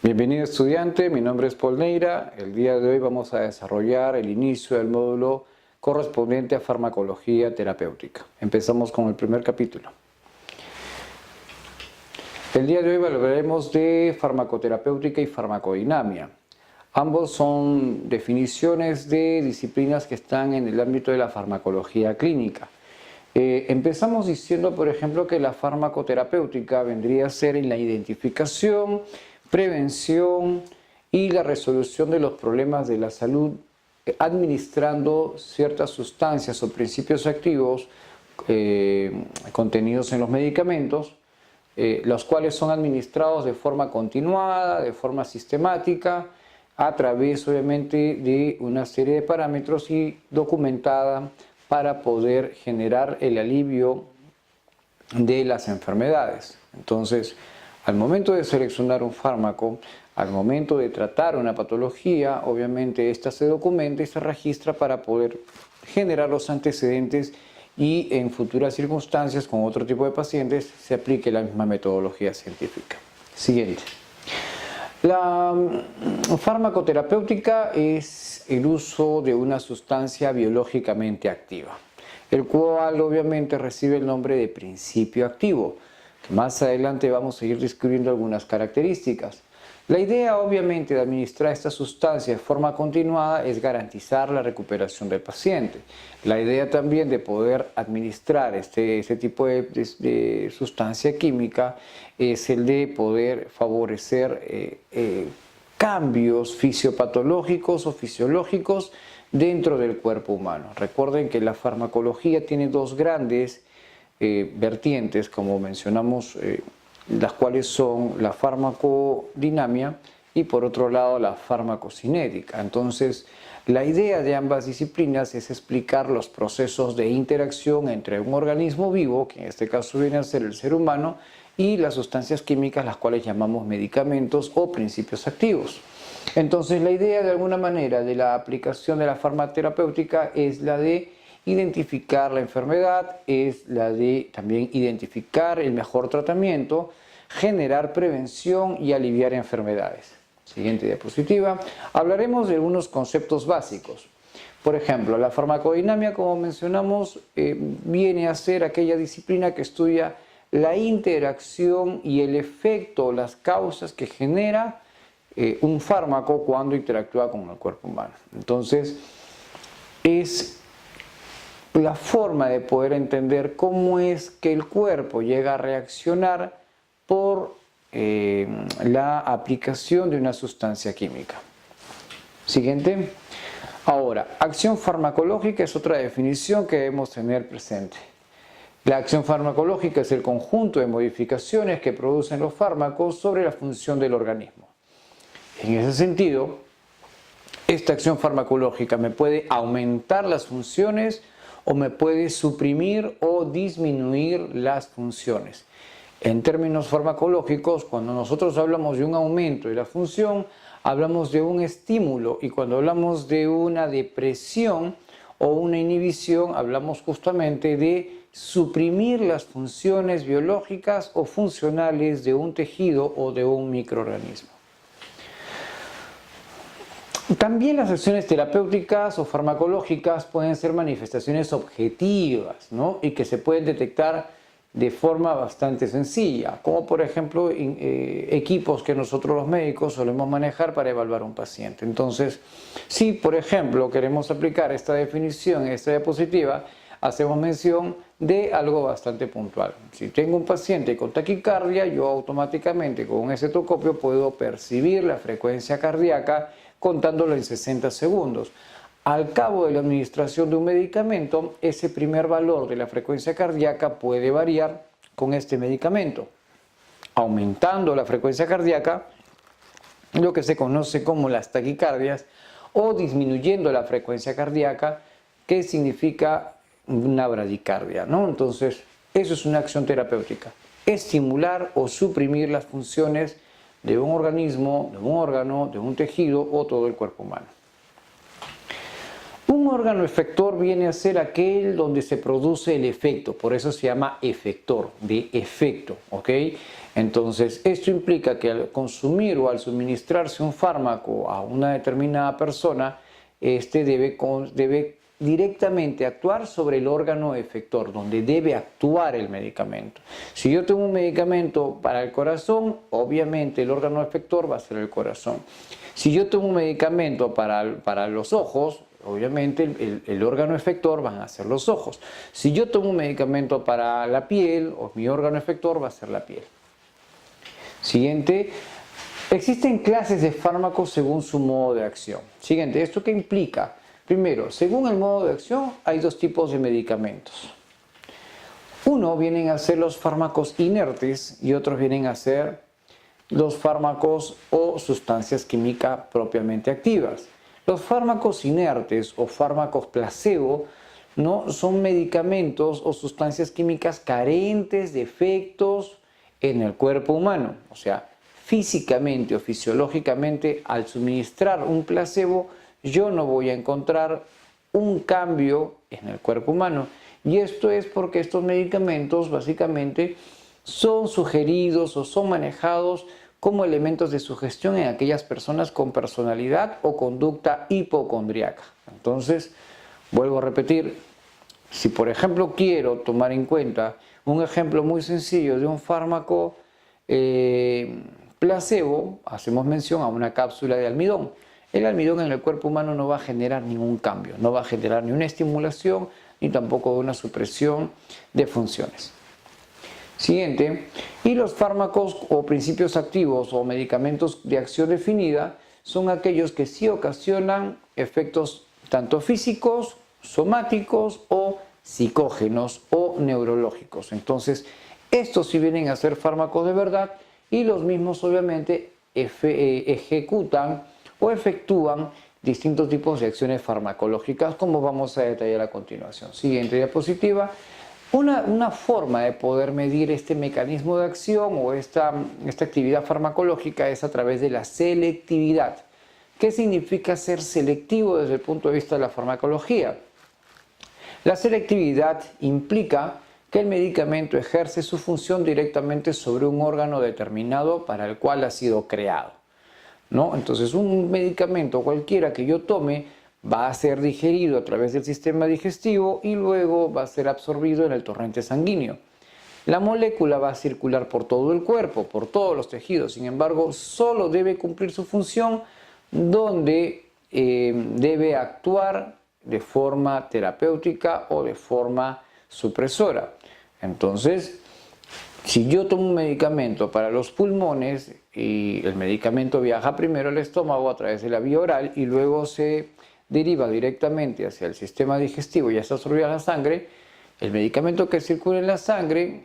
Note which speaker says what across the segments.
Speaker 1: Bienvenido estudiante, mi nombre es Paul Neira. El día de hoy vamos a desarrollar el inicio del módulo correspondiente a farmacología terapéutica. Empezamos con el primer capítulo. El día de hoy hablaremos de farmacoterapéutica y farmacodinamia. Ambos son definiciones de disciplinas que están en el ámbito de la farmacología clínica. Empezamos diciendo, por ejemplo, que la farmacoterapéutica vendría a ser en la identificación, prevención y la resolución de los problemas de la salud administrando ciertas sustancias o principios activos contenidos en los medicamentos, los cuales son administrados de forma continuada, de forma sistemática, a través obviamente de una serie de parámetros y documentada para poder generar el alivio de las enfermedades. Entonces, al momento de seleccionar un fármaco, al momento de tratar una patología, obviamente esta se documenta y se registra para poder generar los antecedentes y en futuras circunstancias con otro tipo de pacientes se aplique la misma metodología científica. Siguiente. La farmacoterapéutica es el uso de una sustancia biológicamente activa, el cual obviamente recibe el nombre de principio activo. Más adelante vamos a ir describiendo algunas características. La idea obviamente de administrar esta sustancia de forma continuada es garantizar la recuperación del paciente. La idea también de poder administrar este tipo de sustancia química es el de poder favorecer cambios fisiopatológicos o fisiológicos dentro del cuerpo humano. Recuerden que la farmacología tiene dos grandes vertientes, como mencionamos, las cuales son la farmacodinamia y por otro lado la farmacocinética. Entonces, la idea de ambas disciplinas es explicar los procesos de interacción entre un organismo vivo, que en este caso viene a ser el ser humano, y las sustancias químicas, las cuales llamamos medicamentos o principios activos. Entonces, la idea de alguna manera de la aplicación de la farmacoterapéutica es la de identificar la enfermedad, es la de también identificar el mejor tratamiento, generar prevención y aliviar enfermedades. Siguiente diapositiva. Hablaremos de algunos conceptos básicos. Por ejemplo, la farmacodinamia, como mencionamos, viene a ser aquella disciplina que estudia la interacción y el efecto, las causas que genera un fármaco cuando interactúa con el cuerpo humano. Entonces, es la forma de poder entender cómo es que el cuerpo llega a reaccionar por la aplicación de una sustancia química. Siguiente. Ahora, acción farmacológica es otra definición que debemos tener presente. La acción farmacológica es el conjunto de modificaciones que producen los fármacos sobre la función del organismo. En ese sentido, esta acción farmacológica me puede aumentar las funciones o me puede suprimir o disminuir las funciones. En términos farmacológicos, cuando nosotros hablamos de un aumento de la función, hablamos de un estímulo, y cuando hablamos de una depresión o una inhibición, hablamos justamente de suprimir las funciones biológicas o funcionales de un tejido o de un microorganismo. También las acciones terapéuticas o farmacológicas pueden ser manifestaciones objetivas, ¿no? Y que se pueden detectar de forma bastante sencilla, como por ejemplo equipos que nosotros los médicos solemos manejar para evaluar a un paciente. Entonces, si por ejemplo queremos aplicar esta definición, esta diapositiva, hacemos mención de algo bastante puntual. Si tengo un paciente con taquicardia, yo automáticamente con un estetoscopio puedo percibir la frecuencia cardíaca contándolo en 60 segundos. Al cabo de la administración de un medicamento, ese primer valor de la frecuencia cardíaca puede variar con este medicamento, aumentando la frecuencia cardíaca, lo que se conoce como las taquicardias, o disminuyendo la frecuencia cardíaca, que significa una bradicardia, ¿no? Entonces, eso es una acción terapéutica, estimular o suprimir las funciones de un organismo, de un órgano, de un tejido o todo el cuerpo humano. Un órgano efector viene a ser aquel donde se produce el efecto, por eso se llama efector, de efecto, ¿ok? Entonces, esto implica que al consumir o al suministrarse un fármaco a una determinada persona, este debe directamente actuar sobre el órgano efector, donde debe actuar el medicamento. Si yo tengo un medicamento para el corazón, obviamente el órgano efector va a ser el corazón. Si yo tengo un medicamento para los ojos, obviamente el órgano efector van a ser los ojos. Si yo tomo un medicamento para la piel, o mi órgano efector va a ser la piel. Siguiente, existen clases de fármacos según su modo de acción. Siguiente, ¿esto qué implica? Primero, según el modo de acción hay dos tipos de medicamentos. Uno vienen a ser los fármacos inertes y otros vienen a ser los fármacos o sustancias químicas propiamente activas. Los fármacos inertes o fármacos placebo no son medicamentos o sustancias químicas carentes de efectos en el cuerpo humano. O sea, físicamente o fisiológicamente, al suministrar un placebo, yo no voy a encontrar un cambio en el cuerpo humano. Y esto es porque estos medicamentos básicamente son sugeridos o son manejados como elementos de sugestión en aquellas personas con personalidad o conducta hipocondríaca. Entonces, vuelvo a repetir, si por ejemplo quiero tomar en cuenta un ejemplo muy sencillo de un fármaco placebo, hacemos mención a una cápsula de almidón. El almidón en el cuerpo humano no va a generar ningún cambio, no va a generar ni una estimulación ni tampoco una supresión de funciones. Siguiente, y los fármacos o principios activos o medicamentos de acción definida son aquellos que sí ocasionan efectos tanto físicos, somáticos o psicógenos o neurológicos. Entonces, estos sí vienen a ser fármacos de verdad y los mismos obviamente ejecutan o efectúan distintos tipos de acciones farmacológicas, como vamos a detallar a continuación. Siguiente diapositiva. Una forma de poder medir este mecanismo de acción o esta actividad farmacológica es a través de la selectividad. ¿Qué significa ser selectivo desde el punto de vista de la farmacología? La selectividad implica que el medicamento ejerce su función directamente sobre un órgano determinado para el cual ha sido creado, ¿no? Entonces, un medicamento cualquiera que yo tome va a ser digerido a través del sistema digestivo y luego va a ser absorbido en el torrente sanguíneo. La molécula va a circular por todo el cuerpo, por todos los tejidos. Sin embargo, solo debe cumplir su función donde debe actuar de forma terapéutica o de forma supresora. Entonces, si yo tomo un medicamento para los pulmones y el medicamento viaja primero al estómago a través de la vía oral y luego se deriva directamente hacia el sistema digestivo y ya está absorbido a la sangre, el medicamento que circula en la sangre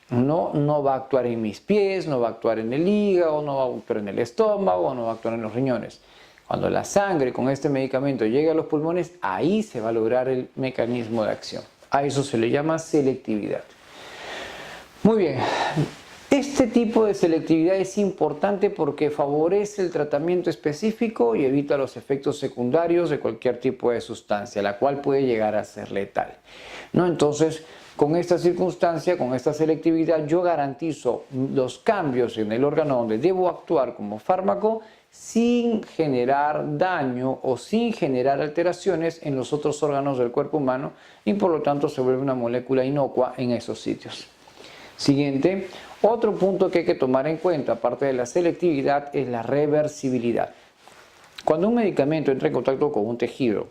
Speaker 1: no va a actuar en mis pies, no va a actuar en el hígado, no va a actuar en el estómago, no va a actuar en los riñones. Cuando la sangre con este medicamento llegue a los pulmones, ahí se va a lograr el mecanismo de acción. A eso se le llama selectividad. Muy bien, este tipo de selectividad es importante porque favorece el tratamiento específico y evita los efectos secundarios de cualquier tipo de sustancia, la cual puede llegar a ser letal, ¿no? Entonces, con esta circunstancia, con esta selectividad, yo garantizo los cambios en el órgano donde debo actuar como fármaco sin generar daño o sin generar alteraciones en los otros órganos del cuerpo humano y por lo tanto se vuelve una molécula inocua en esos sitios. Siguiente, otro punto que hay que tomar en cuenta, aparte de la selectividad, es la reversibilidad. Cuando un medicamento entra en contacto con un tejido,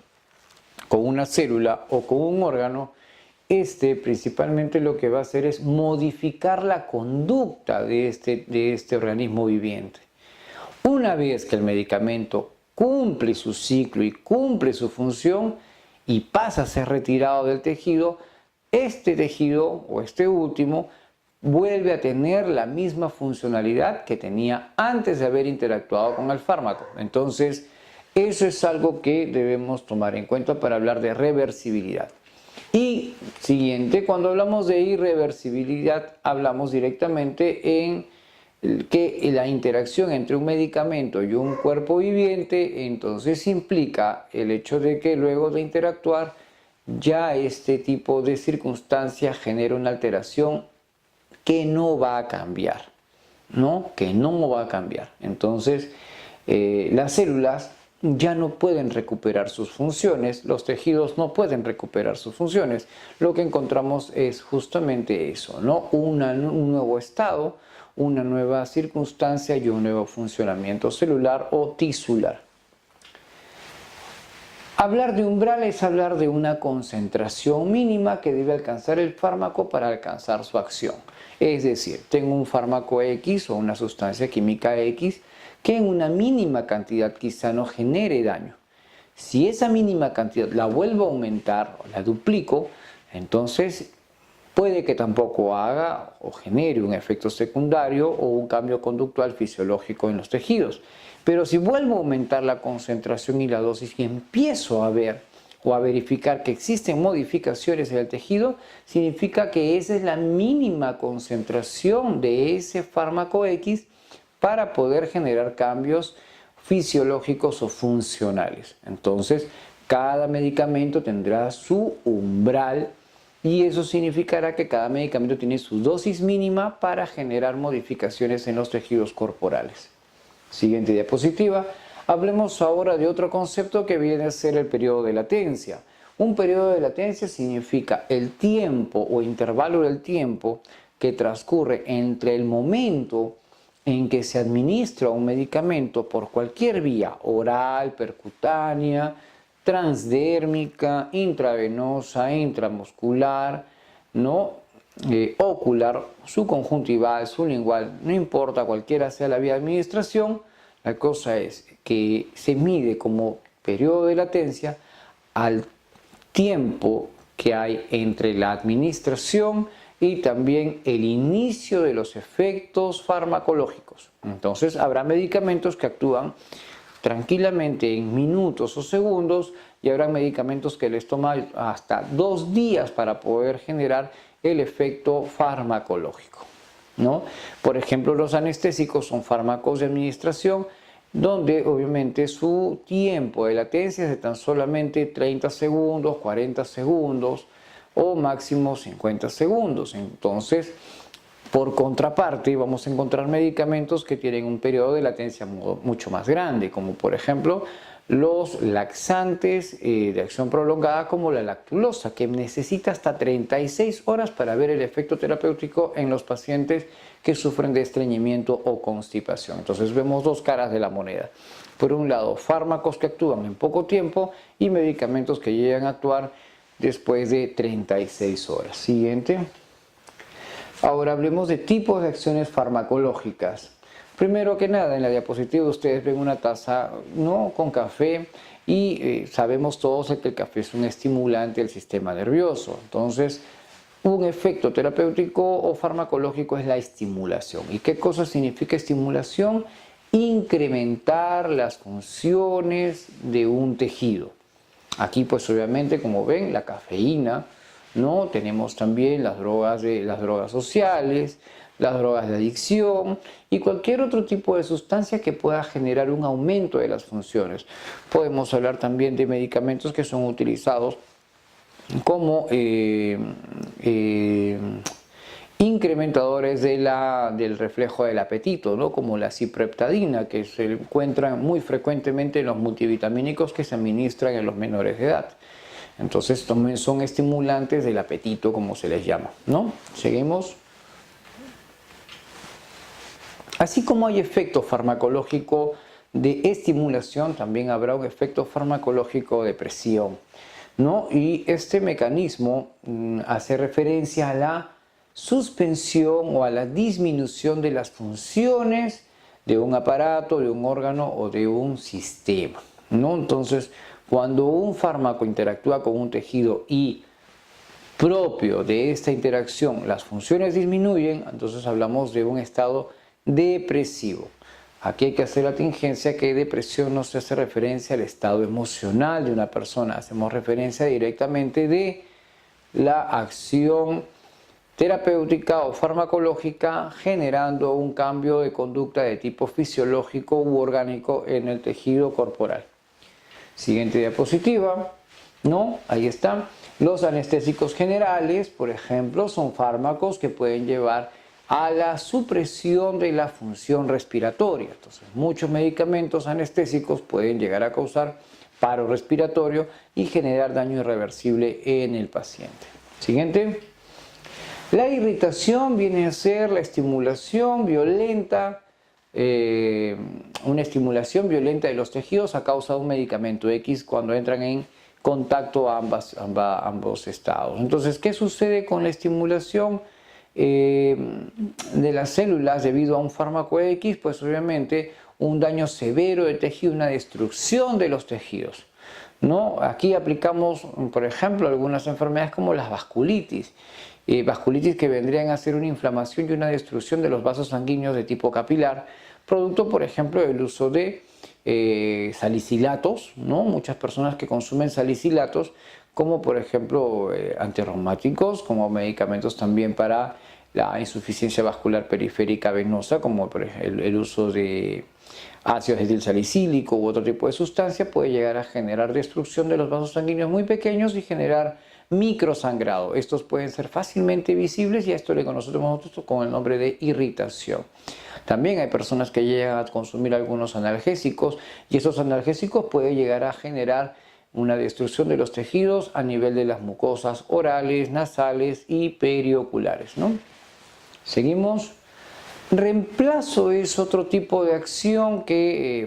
Speaker 1: con una célula o con un órgano, principalmente lo que va a hacer es modificar la conducta de este organismo viviente. Una vez que el medicamento cumple su ciclo y cumple su función y pasa a ser retirado del tejido, este tejido o este último vuelve a tener la misma funcionalidad que tenía antes de haber interactuado con el fármaco. Entonces, eso es algo que debemos tomar en cuenta para hablar de reversibilidad. Y siguiente, cuando hablamos de irreversibilidad, hablamos directamente en que la interacción entre un medicamento y un cuerpo viviente, entonces implica el hecho de que luego de interactuar, ya este tipo de circunstancia genera una alteración que no va a cambiar. ¿no? Que no va a cambiar. Entonces, las células ya no pueden recuperar sus funciones, los tejidos no pueden recuperar sus funciones. Lo que encontramos es justamente eso, ¿no? Un nuevo estado, una nueva circunstancia y un nuevo funcionamiento celular o tisular. Hablar de umbral es hablar de una concentración mínima que debe alcanzar el fármaco para alcanzar su acción. Es decir, tengo un fármaco X o una sustancia química X que en una mínima cantidad quizá no genere daño. Si esa mínima cantidad la vuelvo a aumentar o la duplico, entonces puede que tampoco haga o genere un efecto secundario o un cambio conductual fisiológico en los tejidos. Pero si vuelvo a aumentar la concentración y la dosis y empiezo a ver o a verificar que existen modificaciones en el tejido, significa que esa es la mínima concentración de ese fármaco X para poder generar cambios fisiológicos o funcionales. Entonces, cada medicamento tendrá su umbral y eso significará que cada medicamento tiene su dosis mínima para generar modificaciones en los tejidos corporales. Siguiente diapositiva. Hablemos ahora de otro concepto que viene a ser el periodo de latencia. Un periodo de latencia significa el tiempo o intervalo del tiempo que transcurre entre el momento en que se administra un medicamento por cualquier vía, oral, percutánea, transdérmica, intravenosa, intramuscular, ¿no? Ocular, subconjuntival, sublingual, no importa cualquiera sea la vía de administración, la cosa es que se mide como periodo de latencia al tiempo que hay entre la administración y también el inicio de los efectos farmacológicos. Entonces habrá medicamentos que actúan tranquilamente en minutos o segundos y habrá medicamentos que les toma hasta 2 días para poder generar el efecto farmacológico, ¿no? Por ejemplo, los anestésicos son fármacos de administración donde obviamente su tiempo de latencia es de tan solamente 30 segundos, 40 segundos o máximo 50 segundos. Entonces, por contraparte, vamos a encontrar medicamentos que tienen un periodo de latencia mucho más grande, como por ejemplo los laxantes de acción prolongada como la lactulosa, que necesita hasta 36 horas para ver el efecto terapéutico en los pacientes que sufren de estreñimiento o constipación. Entonces vemos dos caras de la moneda. Por un lado, fármacos que actúan en poco tiempo y medicamentos que llegan a actuar después de 36 horas. Siguiente. Ahora hablemos de tipos de acciones farmacológicas. Primero que nada, en la diapositiva ustedes ven una taza, ¿no?, con café y sabemos todos que el café es un estimulante del sistema nervioso. Entonces, un efecto terapéutico o farmacológico es la estimulación. ¿Y qué cosa significa estimulación? Incrementar las funciones de un tejido. Aquí pues obviamente, como ven, la cafeína, ¿no? Tenemos también las drogas sociales, las drogas de adicción y cualquier otro tipo de sustancia que pueda generar un aumento de las funciones. Podemos hablar también de medicamentos que son utilizados como incrementadores del reflejo del apetito, ¿no?, como la cipreptadina, que se encuentra muy frecuentemente en los multivitamínicos que se administran en los menores de edad. Entonces también son estimulantes del apetito, como se les llama, ¿no? Seguimos. Así como hay efecto farmacológico de estimulación, también habrá un efecto farmacológico de presión, ¿no? Y este mecanismo hace referencia a la suspensión o a la disminución de las funciones de un aparato, de un órgano o de un sistema, ¿no? Entonces, cuando un fármaco interactúa con un tejido y propio de esta interacción las funciones disminuyen, entonces hablamos de un estado depresivo. Aquí hay que hacer la tingencia que depresión no se hace referencia al estado emocional de una persona, hacemos referencia directamente de la acción terapéutica o farmacológica generando un cambio de conducta de tipo fisiológico u orgánico en el tejido corporal. Siguiente diapositiva, ¿no? Ahí están. Los anestésicos generales, por ejemplo, son fármacos que pueden llevar a la supresión de la función respiratoria. Entonces, muchos medicamentos anestésicos pueden llegar a causar paro respiratorio y generar daño irreversible en el paciente. Siguiente. La irritación viene a ser la estimulación violenta, una estimulación violenta de los tejidos a causa de un medicamento X cuando entran en contacto ambos estados. Entonces, ¿qué sucede con la estimulación de las células debido a un fármaco X? Pues obviamente un daño severo de tejido, una destrucción de los tejidos, ¿no? Aquí aplicamos, por ejemplo, algunas enfermedades como las vasculitis. Vasculitis que vendrían a ser una inflamación y una destrucción de los vasos sanguíneos de tipo capilar, producto, por ejemplo, del uso de salicilatos, ¿no? Muchas personas que consumen salicilatos, como por ejemplo antirreumáticos, como medicamentos también para la insuficiencia vascular periférica venosa, como por ejemplo, el uso de ácido acetilsalicílico u otro tipo de sustancia, puede llegar a generar destrucción de los vasos sanguíneos muy pequeños y generar microsangrado. Estos pueden ser fácilmente visibles y a esto le conocemos nosotros con el nombre de irritación. También hay personas que llegan a consumir algunos analgésicos y esos analgésicos pueden llegar a generar una destrucción de los tejidos a nivel de las mucosas orales, nasales y perioculares, ¿no? Seguimos. Reemplazo es otro tipo de acción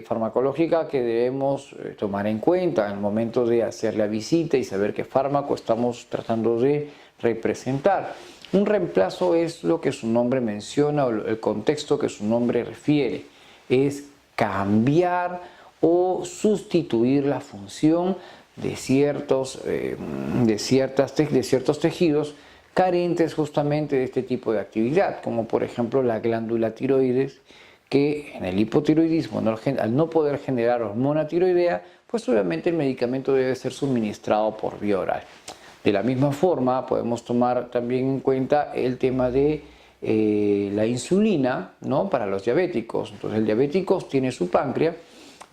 Speaker 1: farmacológica que debemos tomar en cuenta en el momento de hacer la visita y saber qué fármaco estamos tratando de representar. Un reemplazo es lo que su nombre menciona o el contexto que su nombre refiere. Es cambiar o sustituir la función de ciertos tejidos carentes justamente de este tipo de actividad, como por ejemplo la glándula tiroides, que en el hipotiroidismo, al no poder generar hormona tiroidea, pues obviamente el medicamento debe ser suministrado por vía oral. De la misma forma, podemos tomar también en cuenta el tema de la insulina, ¿no? Para los diabéticos. Entonces el diabético tiene su páncreas,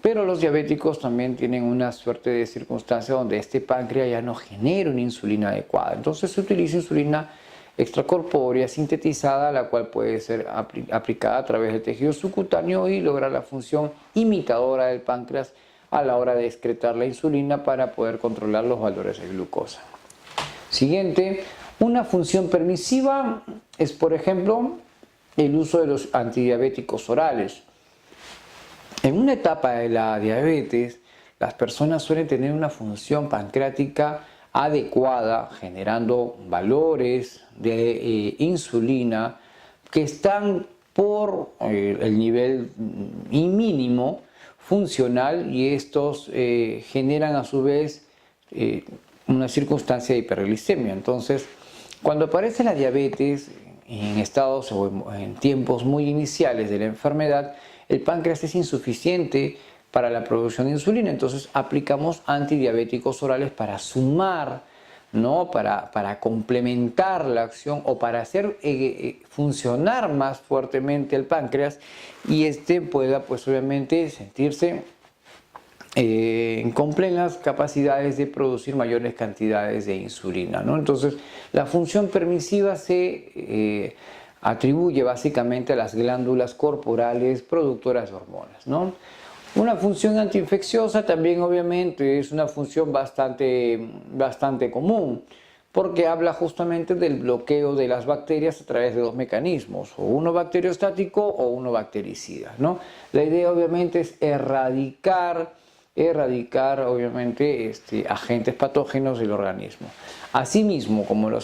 Speaker 1: pero los diabéticos también tienen una suerte de circunstancia donde este páncreas ya no genera una insulina adecuada. Entonces se utiliza insulina extracorpórea sintetizada, la cual puede ser aplicada a través del tejido subcutáneo y lograr la función imitadora del páncreas a la hora de excretar la insulina para poder controlar los valores de glucosa. Siguiente, una función permisiva es, por ejemplo, el uso de los antidiabéticos orales. En una etapa de la diabetes, las personas suelen tener una función pancreática adecuada, generando valores de insulina que están por el nivel mínimo funcional y estos generan a su vez una circunstancia de hiperglicemia. Entonces, cuando aparece la diabetes en estados o en tiempos muy iniciales de la enfermedad, el páncreas es insuficiente para la producción de insulina, entonces aplicamos antidiabéticos orales para sumar, ¿no? Para complementar la acción o para hacer funcionar más fuertemente el páncreas y este pueda pues obviamente sentirse con plenas capacidades de producir mayores cantidades de insulina, ¿no? Entonces la función permisiva se atribuye básicamente a las glándulas corporales productoras de hormonas, ¿no? Una función antiinfecciosa también obviamente es una función bastante común porque habla justamente del bloqueo de las bacterias a través de dos mecanismos, o uno bacteriostático o uno bactericida, ¿no? La idea obviamente es erradicar obviamente agentes patógenos del organismo. Asimismo, como los